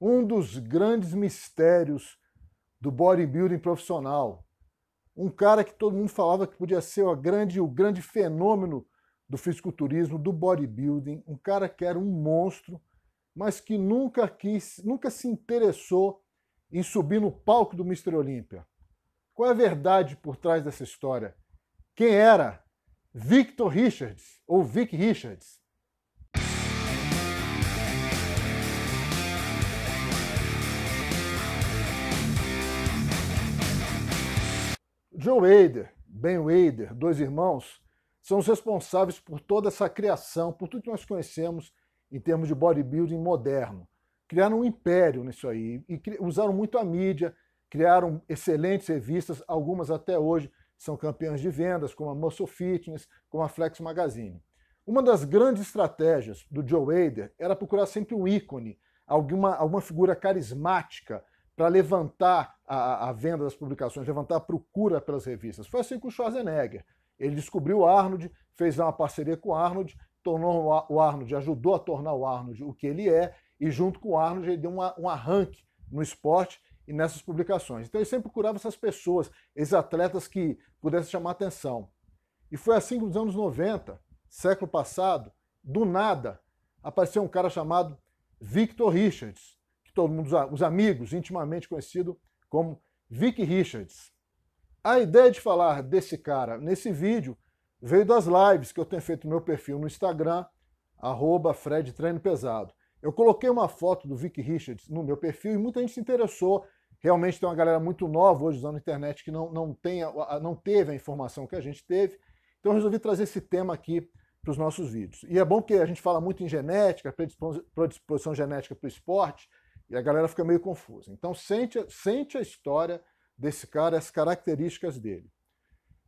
um dos grandes mistérios do bodybuilding profissional. Um cara que todo mundo falava que podia ser o grande fenômeno do fisiculturismo, do bodybuilding, um cara que era um monstro, mas que nunca se interessou em subir no palco do Mr. Olympia. Qual é a verdade por trás dessa história? Quem era Victor Richards, ou Vic Richards? Joe Weider, Ben Weider, dois irmãos, são os responsáveis por toda essa criação, por tudo que nós conhecemos em termos de bodybuilding moderno. Criaram um império nisso aí e usaram muito a mídia, criaram excelentes revistas, algumas até hoje são campeãs de vendas, como a Muscle Fitness, como a Flex Magazine. Uma das grandes estratégias do Joe Weider era procurar sempre um ícone, alguma figura carismática para levantar a venda das publicações, levantar a procura pelas revistas. Foi assim com o Schwarzenegger. Ele descobriu o Arnold, fez uma parceria com o Arnold, tornou o Arnold, ajudou a tornar o Arnold o que ele é, e junto com o Arnold ele deu um arranque no esporte e nessas publicações. Então ele sempre procurava essas pessoas, esses atletas que pudessem chamar atenção. E foi assim que nos anos 90, século passado, do nada, apareceu um cara chamado Victor Richards, que todo mundo, os amigos, intimamente conhecido como Vic Richards. A ideia de falar desse cara nesse vídeo veio das lives que eu tenho feito no meu perfil no Instagram, @FredTreinoPesado. Eu coloquei uma foto do Vic Richards no meu perfil e muita gente se interessou. Realmente tem uma galera muito nova hoje usando a internet que não teve a informação que a gente teve. Então eu resolvi trazer esse tema aqui para os nossos vídeos. E é bom que a gente fala muito em genética, predisposição genética para o esporte, e a galera fica meio confusa. Então sente a história desse cara, as características dele.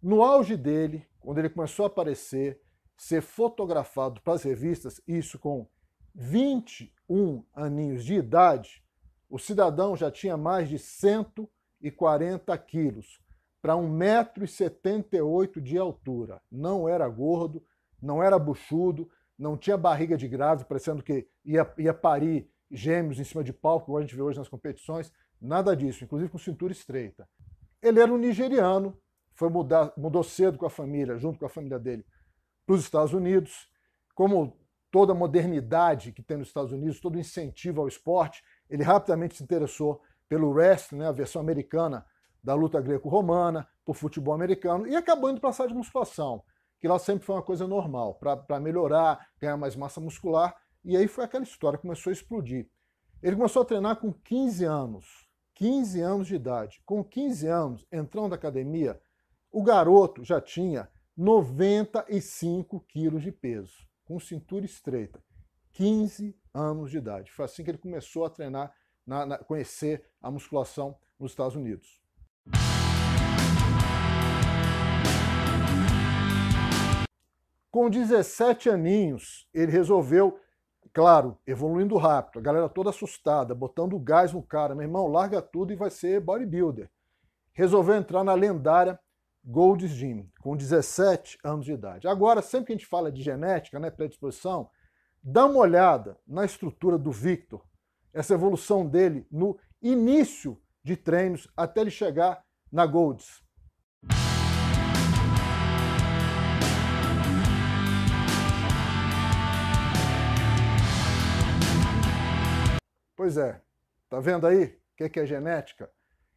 No auge dele, quando ele começou a aparecer, ser fotografado para as revistas, isso com 21 aninhos de idade, o cidadão já tinha mais de 140 quilos, para 1,78 m de altura. Não era gordo, não era buchudo, não tinha barriga de grávida, parecendo que ia parir gêmeos em cima de palco, como a gente vê hoje nas competições. Nada disso, inclusive com cintura estreita. Ele era um nigeriano, mudou cedo com a família, junto com a família dele, para os Estados Unidos. Como toda a modernidade que tem nos Estados Unidos, todo incentivo ao esporte, ele rapidamente se interessou pelo wrestling, né, a versão americana da luta greco-romana, por futebol americano, e acabou indo para a sala de musculação, que lá sempre foi uma coisa normal, para melhorar, ganhar mais massa muscular, e aí foi aquela história, começou a explodir. Ele começou a treinar com 15 anos de idade. Com 15 anos, entrando na academia, o garoto já tinha 95 quilos de peso, com cintura estreita. 15 anos de idade. Foi assim que ele começou a treinar, conhecer a musculação nos Estados Unidos. Com 17 aninhos, ele resolveu, claro, evoluindo rápido, a galera toda assustada, botando gás no cara. Meu irmão, larga tudo e vai ser bodybuilder. Resolveu entrar na lendária Gold's Gym, com 17 anos de idade. Agora, sempre que a gente fala de genética, né, predisposição, dá uma olhada na estrutura do Victor, essa evolução dele no início de treinos até ele chegar na Gold's. Pois é, tá vendo aí o que é genética?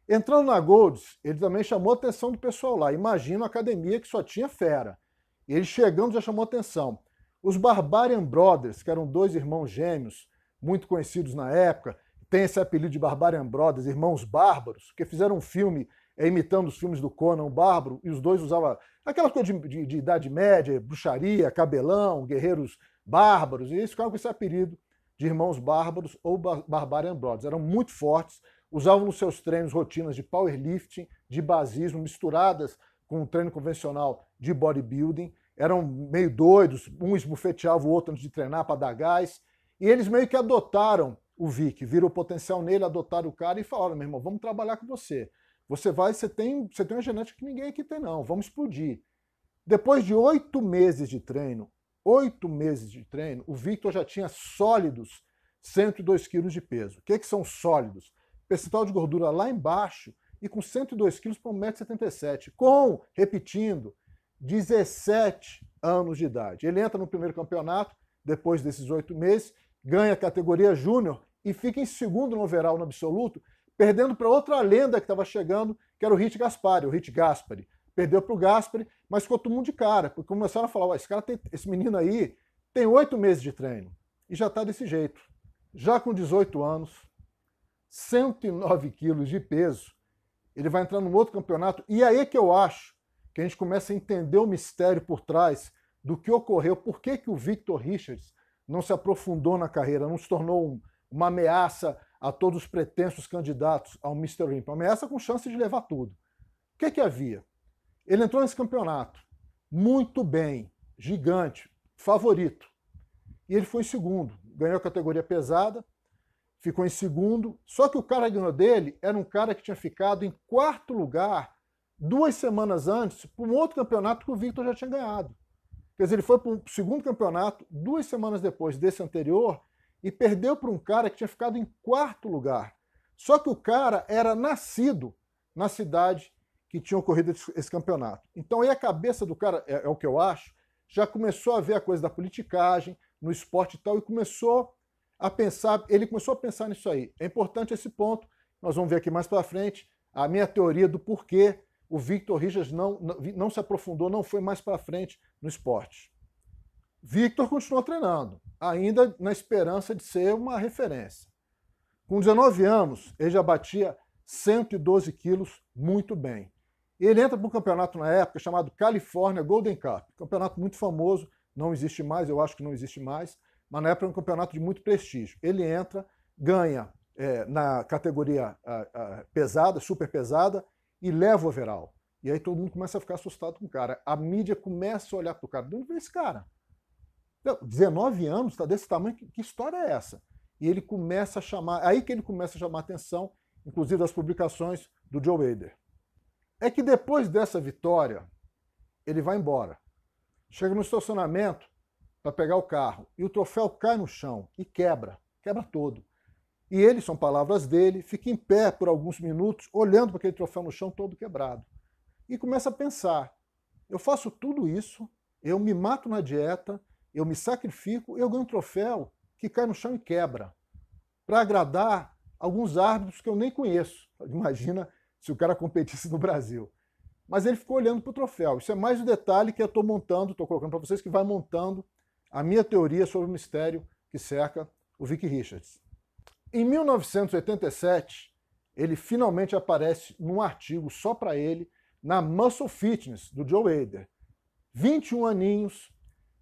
Entrando na Gold's, ele também chamou a atenção do pessoal lá. Imagina uma academia que só tinha fera. Ele chegando já chamou a atenção. Os Barbarian Brothers, que eram dois irmãos gêmeos, muito conhecidos na época, tem esse apelido de Barbarian Brothers, irmãos bárbaros, porque fizeram um filme imitando os filmes do Conan o Bárbaro, e os dois usavam aquela coisa de Idade Média, bruxaria, cabelão, guerreiros bárbaros, e eles ficaram com esse apelido de irmãos bárbaros ou Barbarian Brothers. Eram muito fortes, usavam nos seus treinos rotinas de powerlifting, de basismo, misturadas com um treino convencional de bodybuilding. Eram meio doidos, um esbufeteava o outro antes de treinar para dar gás. E eles meio que adotaram o Vic, viram o potencial nele, adotaram o cara e falaram: meu irmão, vamos trabalhar com você. Você tem uma genética que ninguém aqui tem não, vamos explodir. Depois de 8 meses de treino, o Victor já tinha sólidos 102 quilos de peso. O que são sólidos? Percentual de gordura lá embaixo e com 102 quilos para 1,77 m, com, repetindo, 17 anos de idade. Ele entra no primeiro campeonato, depois desses 8 meses, ganha a categoria júnior e fica em segundo no overall no absoluto, perdendo para outra lenda que estava chegando, que era o Rich Gaspari, o Rich Gaspari. Perdeu para o Gaspari, mas ficou todo mundo de cara, porque começaram a falar, esse menino aí tem 8 meses de treino e já está desse jeito. Já com 18 anos, 109 quilos de peso, ele vai entrar num outro campeonato, e aí que eu acho que a gente começa a entender o mistério por trás do que ocorreu, por que o Victor Richards não se aprofundou na carreira, não se tornou uma ameaça a todos os pretensos candidatos ao Mr. Olympia, uma ameaça com chance de levar tudo. O que havia? Ele entrou nesse campeonato muito bem, gigante, favorito, e ele foi em segundo, ganhou a categoria pesada, ficou em segundo, só que o cara que ganhou dele era um cara que tinha ficado em quarto lugar 2 semanas antes para um outro campeonato que o Victor já tinha ganhado. Quer dizer, ele foi para um segundo campeonato 2 semanas depois desse anterior e perdeu para um cara que tinha ficado em quarto lugar. Só que o cara era nascido na cidade que tinha ocorrido esse campeonato. Então aí a cabeça do cara, é o que eu acho, já começou a ver a coisa da politicagem no esporte e tal, e começou a pensar, ele começou a pensar nisso aí. É importante esse ponto, nós vamos ver aqui mais para frente, a minha teoria do porquê o Victor Richards não se aprofundou, não foi mais para frente no esporte. Victor continuou treinando, ainda na esperança de ser uma referência. Com 19 anos, ele já batia 112 quilos muito bem. Ele entra para um campeonato na época chamado California Golden Cup, campeonato muito famoso, não existe mais, eu acho que não existe mais, mas na época era um campeonato de muito prestígio. Ele entra, ganha na categoria pesada, super pesada, e leva o overall. E aí todo mundo começa a ficar assustado com o cara. A mídia começa a olhar para o cara. De onde veio esse cara? 19 anos, está desse tamanho, que história é essa? E ele começa a chamar, aí que ele começa a chamar a atenção, inclusive das publicações do Joe Hader. É que depois dessa vitória, ele vai embora. Chega no estacionamento para pegar o carro, e o troféu cai no chão e quebra todo. E ele, são palavras dele, fica em pé por alguns minutos, olhando para aquele troféu no chão todo quebrado. E começa a pensar, eu faço tudo isso, eu me mato na dieta, eu me sacrifico, eu ganho um troféu que cai no chão e quebra, para agradar alguns árbitros que eu nem conheço. Imagina se o cara competisse no Brasil. Mas ele ficou olhando para o troféu. Isso é mais um detalhe que eu estou montando, estou colocando para vocês, que vai montando a minha teoria sobre o mistério que cerca o Vic Richards. Em 1987, ele finalmente aparece num artigo só para ele, na Muscle Fitness, do Joe Hader. 21 aninhos,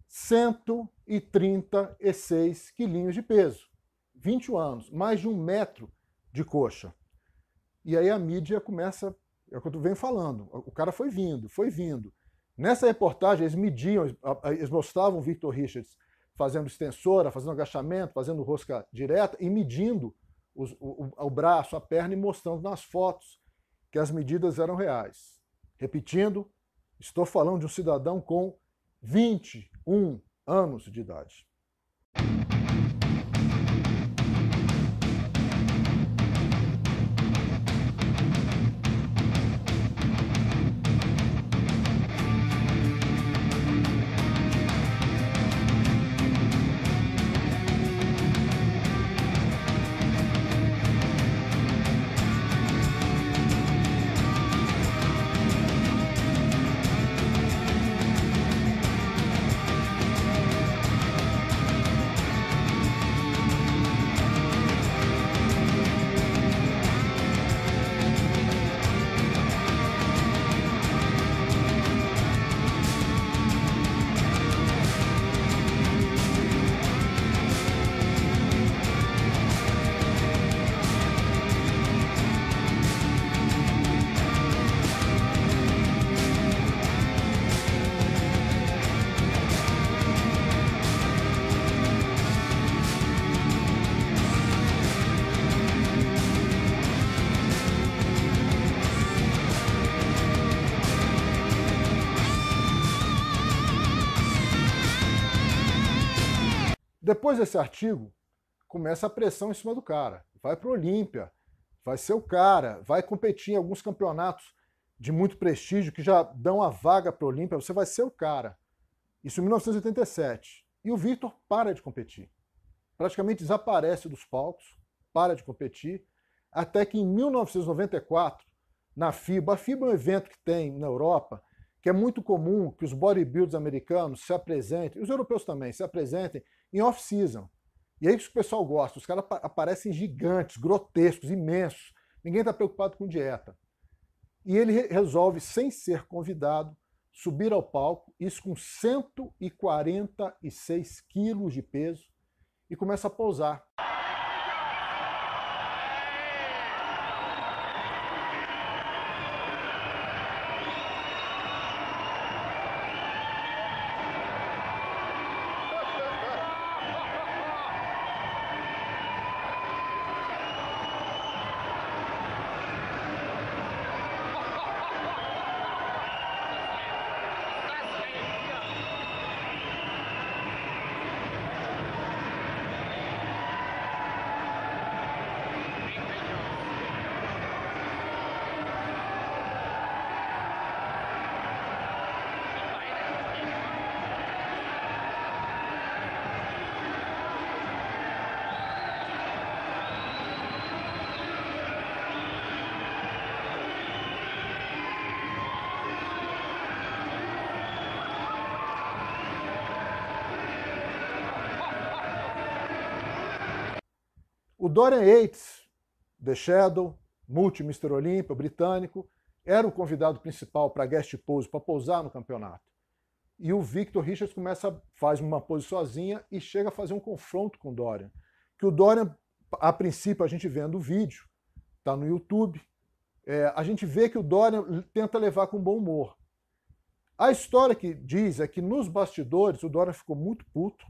136 quilinhos de peso. 21 anos, mais de 1 metro de coxa. E aí a mídia começa, é o que eu venho falando, o cara foi vindo. Nessa reportagem eles mediam, eles mostravam o Victor Richards fazendo extensora, fazendo agachamento, fazendo rosca direta e medindo o braço, a perna e mostrando nas fotos que as medidas eram reais. Repetindo, estou falando de um cidadão com 21 anos de idade. Depois desse artigo, começa a pressão em cima do cara. Vai para o Olímpia, vai ser o cara, vai competir em alguns campeonatos de muito prestígio que já dão a vaga para o Olímpia, você vai ser o cara. Isso em 1987. E o Victor para de competir. Praticamente desaparece dos palcos, para de competir, até que em 1994, na FIBA, a FIBA é um evento que tem na Europa, que é muito comum que os bodybuilders americanos se apresentem, os europeus também, se apresentem em off-season. E é isso que o pessoal gosta, os caras aparecem gigantes, grotescos, imensos, ninguém está preocupado com dieta. E ele resolve, sem ser convidado, subir ao palco, isso com 146 quilos de peso, e começa a pousar. O Dorian Yates, The Shadow, multi-Mr. Olympia, britânico, era o convidado principal para guest pose, para pousar no campeonato. E o Victor Richards faz uma pose sozinha e chega a fazer um confronto com o Dorian. Que o Dorian, a princípio, a gente vendo o vídeo, está no YouTube, a gente vê que o Dorian tenta levar com bom humor. A história que diz é que nos bastidores o Dorian ficou muito puto,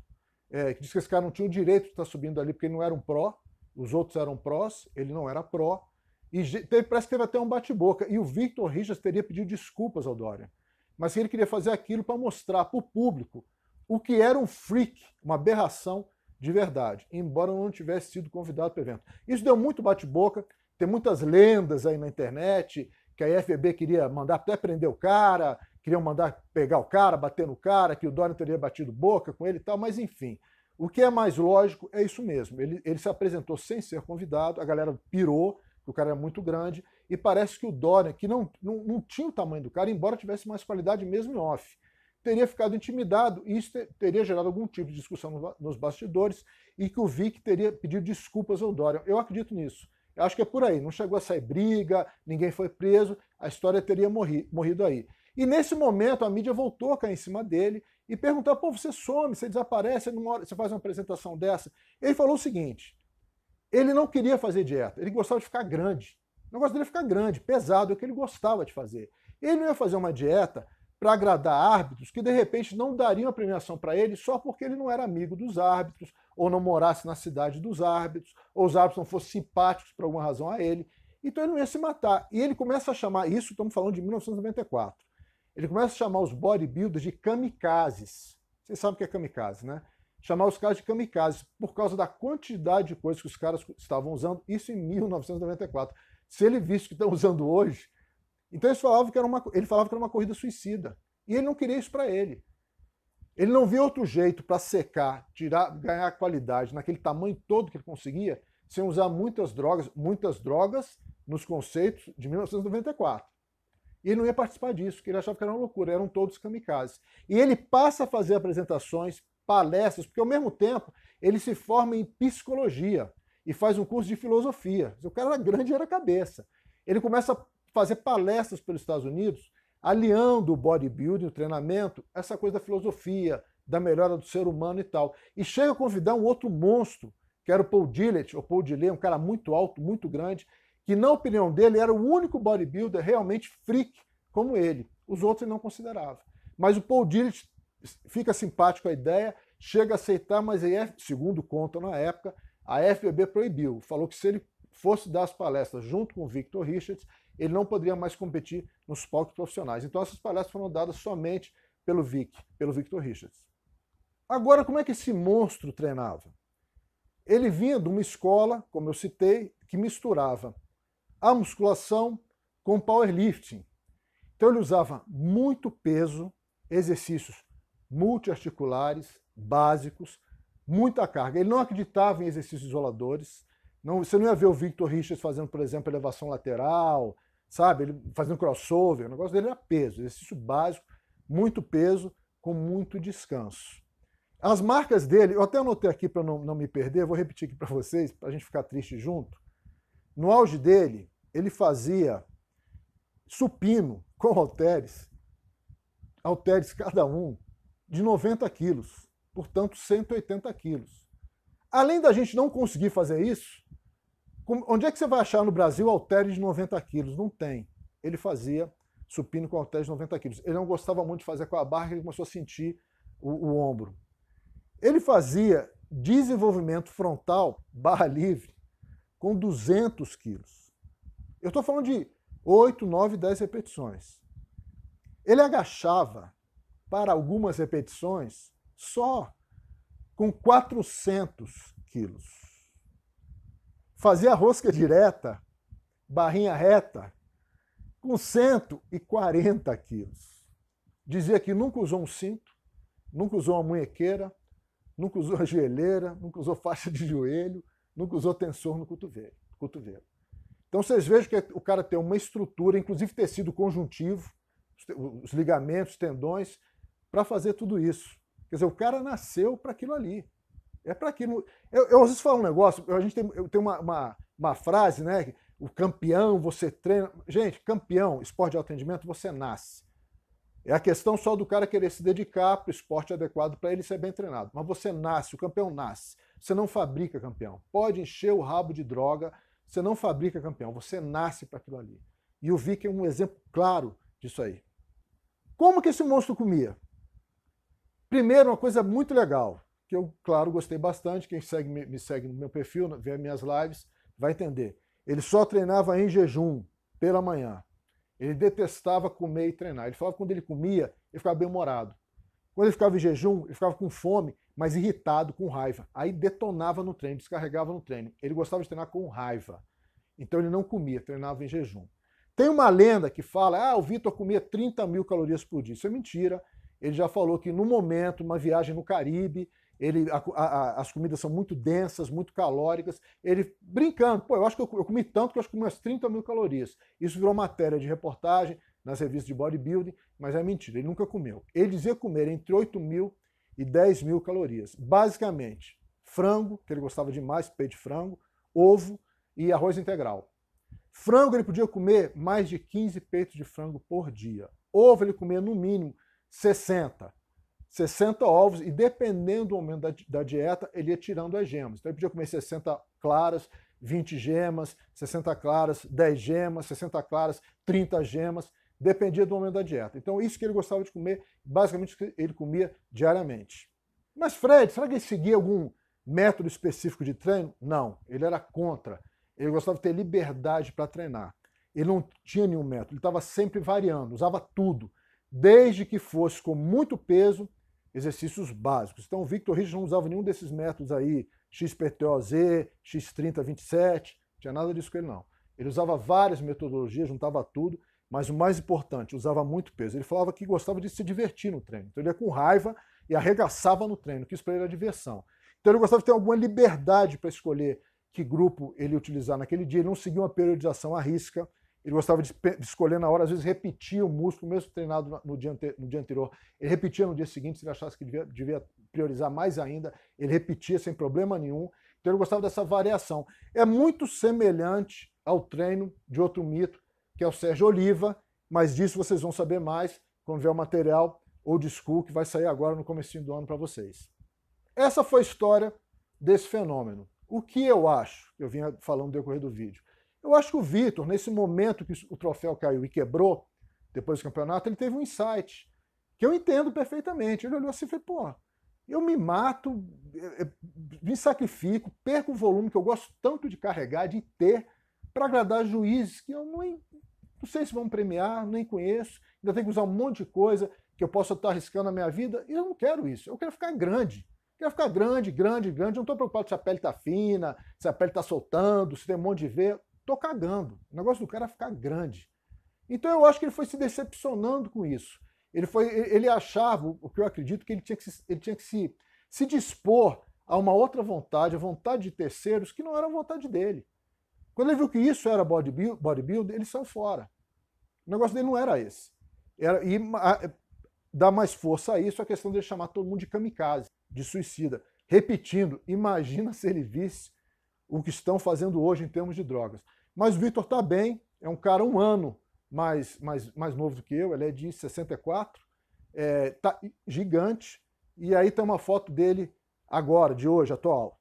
que diz que esse cara não tinha o direito de estar subindo ali porque ele não era um pró, os outros eram prós, ele não era pró, e parece que teve até um bate-boca, e o Victor Richards teria pedido desculpas ao Dorian, mas ele queria fazer aquilo para mostrar para o público o que era um freak, uma aberração de verdade, embora não tivesse sido convidado para o evento. Isso deu muito bate-boca, tem muitas lendas aí na internet, que a IFBB queria mandar até prender o cara, queriam mandar pegar o cara, bater no cara, que o Dorian teria batido boca com ele e tal, mas enfim. O que é mais lógico é isso mesmo. Ele se apresentou sem ser convidado, a galera pirou, que o cara era muito grande, e parece que o Dorian, que não tinha o tamanho do cara, embora tivesse mais qualidade mesmo em off, teria ficado intimidado, e isso teria gerado algum tipo de discussão nos bastidores, e que o Vic teria pedido desculpas ao Dorian. Eu acredito nisso. Eu acho que é por aí. Não chegou a sair briga, ninguém foi preso, a história teria morrido aí. E nesse momento a mídia voltou a cair em cima dele e perguntar, pô, você some, você desaparece, você faz uma apresentação dessa. Ele falou o seguinte, ele não queria fazer dieta, ele gostava de ficar grande. O negócio dele é ficar grande, pesado, é o que ele gostava de fazer. Ele não ia fazer uma dieta para agradar árbitros que de repente não dariam a premiação para ele só porque ele não era amigo dos árbitros, ou não morasse na cidade dos árbitros, ou os árbitros não fossem simpáticos por alguma razão a ele. Então ele não ia se matar. E ele começa a chamar, isso estamos falando de 1994, ele começa a chamar os bodybuilders de kamikazes. Vocês sabem o que é kamikaze, né? Chamar os caras de kamikazes por causa da quantidade de coisas que os caras estavam usando, isso em 1994. Se ele visse o que estão usando hoje, então ele falava que era uma corrida suicida. E ele não queria isso para ele. Ele não via outro jeito para secar, ganhar qualidade naquele tamanho todo que ele conseguia, sem usar muitas drogas nos conceitos de 1994. E ele não ia participar disso, porque ele achava que era uma loucura, eram todos kamikazes. E ele passa a fazer apresentações, palestras, porque ao mesmo tempo ele se forma em psicologia e faz um curso de filosofia. O cara era grande e era cabeça. Ele começa a fazer palestras pelos Estados Unidos, aliando o bodybuilding, o treinamento, essa coisa da filosofia, da melhora do ser humano e tal. E chega a convidar um outro monstro, que era o Paul Gillett, ou Paul Gillett, um cara muito alto, muito grande, que na opinião dele era o único bodybuilder realmente freak como ele. Os outros ele não considerava. Mas o Paul Gillett fica simpático à ideia, chega a aceitar, mas segundo conta na época, a FBB proibiu. Falou que se ele fosse dar as palestras junto com o Victor Richards, ele não poderia mais competir nos palcos profissionais. Então essas palestras foram dadas somente pelo Victor Richards. Agora, como é que esse monstro treinava? Ele vinha de uma escola, como eu citei, que misturava a musculação com powerlifting. Então ele usava muito peso, exercícios multiarticulares, básicos, muita carga. Ele não acreditava em exercícios isoladores. Você não ia ver o Victor Richards fazendo, por exemplo, elevação lateral, sabe? Ele fazendo crossover. O negócio dele era peso, exercício básico, muito peso, com muito descanso. As marcas dele, eu até anotei aqui para não me perder, vou repetir aqui para vocês, para a gente ficar triste junto. No auge dele, ele fazia supino com halteres cada um de 90 quilos, portanto 180 quilos. Além da gente não conseguir fazer isso, onde é que você vai achar no Brasil halteres de 90 quilos? Não tem. Ele fazia supino com halteres de 90 quilos. Ele não gostava muito de fazer com a barra, ele começou a sentir o ombro. Ele fazia desenvolvimento frontal, barra livre, com 200 quilos. Eu estou falando de 8, 9, 10 repetições. Ele agachava para algumas repetições só com 400 quilos. Fazia rosca direta, barrinha reta, com 140 quilos. Dizia que nunca usou um cinto, nunca usou uma munhequeira, nunca usou a joelheira, nunca usou faixa de joelho, nunca usou tensor no cotovelo. Então vocês vejam que o cara tem uma estrutura, inclusive tecido conjuntivo, os ligamentos, tendões, para fazer tudo isso. Quer dizer, o cara nasceu para aquilo ali. É para aquilo. Eu às vezes falo um negócio, eu tenho uma frase, né? O campeão, você treina. Gente, campeão, esporte de alto rendimento, você nasce. É a questão só do cara querer se dedicar para o esporte adequado para ele ser bem treinado. Mas você nasce, o campeão nasce. Você não fabrica campeão. Pode encher o rabo de droga, você não fabrica campeão. Você nasce para aquilo ali. E o Vic é um exemplo claro disso aí. Como que esse monstro comia? Primeiro, uma coisa muito legal, que eu, claro, gostei bastante. Quem me segue no meu perfil, vê minhas lives, vai entender. Ele só treinava em jejum, pela manhã. Ele detestava comer e treinar. Ele falava que quando ele comia, ele ficava bem-humorado. Quando ele ficava em jejum, ele ficava com fome, mas irritado, com raiva. Aí detonava no treino, descarregava no treino. Ele gostava de treinar com raiva. Então ele não comia, treinava em jejum. Tem uma lenda que fala, o Vitor comia 30 mil calorias por dia. Isso é mentira. Ele já falou que no momento, uma viagem no Caribe, as comidas são muito densas, muito calóricas. Ele brincando, eu acho que eu comi tanto que eu acho que comi umas 30 mil calorias. Isso virou matéria de reportagem nas revistas de bodybuilding, mas é mentira, ele nunca comeu. Ele dizia comer entre 8 mil e 10 mil calorias. Basicamente, frango, que ele gostava demais, peito de frango, ovo e arroz integral. Frango ele podia comer mais de 15 peitos de frango por dia. Ovo ele comia no mínimo 60 ovos, e dependendo do aumento da dieta, ele ia tirando as gemas. Então ele podia comer 60 claras, 20 gemas, 60 claras, 10 gemas, 60 claras, 30 gemas, dependia do aumento da dieta. Então isso que ele gostava de comer, basicamente ele comia diariamente. Mas Fred, será que ele seguia algum método específico de treino? Não, ele era contra. Ele gostava de ter liberdade para treinar. Ele não tinha nenhum método, ele estava sempre variando, usava tudo, desde que fosse com muito peso, exercícios básicos. Então o Victor Richards não usava nenhum desses métodos aí, XPTOZ, X30-27, não tinha nada disso com ele não. Ele usava várias metodologias, juntava tudo, mas o mais importante, usava muito peso. Ele falava que gostava de se divertir no treino. Então ele ia com raiva e arregaçava no treino, que isso para ele era diversão. Então ele gostava de ter alguma liberdade para escolher que grupo ele ia utilizar naquele dia. Ele não seguia uma periodização à risca. Ele gostava de escolher na hora, às vezes repetia o músculo, mesmo treinado no dia anterior. Ele repetia no dia seguinte, se ele achasse que devia priorizar mais ainda, ele repetia sem problema nenhum. Então ele gostava dessa variação. É muito semelhante ao treino de outro mito, que é o Sérgio Oliva, mas disso vocês vão saber mais quando vier o material Old School, que vai sair agora no comecinho do ano para vocês. Essa foi a história desse fenômeno. O que eu acho, eu vinha falando no decorrer do vídeo, eu acho que o Vitor, nesse momento que o troféu caiu e quebrou, depois do campeonato, ele teve um insight, que eu entendo perfeitamente. Ele olhou assim e falou, eu me mato, me sacrifico, perco o volume que eu gosto tanto de carregar, de ter, para agradar juízes que eu não sei se vão premiar, nem conheço, ainda tenho que usar um monte de coisa que eu possa estar arriscando a minha vida, e eu não quero isso. Eu quero ficar grande, Quer ficar grande, grande, grande. Não estou preocupado se a pele está fina, se a pele está soltando, se tem um monte de veia. Estou cagando. O negócio do cara é ficar grande. Então eu acho que ele foi se decepcionando com isso. Ele achava, o que eu acredito, que ele tinha que se dispor a uma outra vontade, a vontade de terceiros, que não era a vontade dele. Quando ele viu que isso era bodybuilding, ele saiu fora. O negócio dele não era esse. Dá mais força a isso a questão de ele chamar todo mundo de kamikaze, de suicida. Repetindo, imagina se ele visse o que estão fazendo hoje em termos de drogas. Mas o Vitor está bem, é um cara um ano mais novo do que eu, ele é de 64, tá gigante, e aí tem uma foto dele agora, de hoje, atual.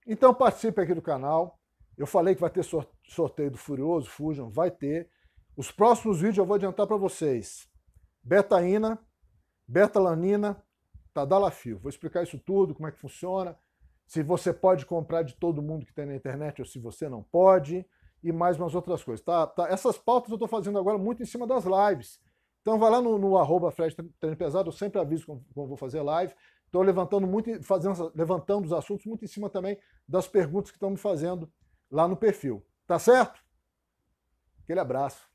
Então participe aqui do canal. Eu falei que vai ter sorteio do Furioso, Fusion, vai ter. Os próximos vídeos eu vou adiantar para vocês. Betaína, betalanina, tadalafil. Vou explicar isso tudo, como é que funciona, se você pode comprar de todo mundo que tem na internet ou se você não pode, e mais umas outras coisas. Tá? Essas pautas eu estou fazendo agora muito em cima das lives. Então vai lá no @Fred Treino Pesado, eu sempre aviso quando vou fazer live. Estou levantando os assuntos muito em cima também das perguntas que estão me fazendo lá no perfil. Tá certo? Aquele abraço.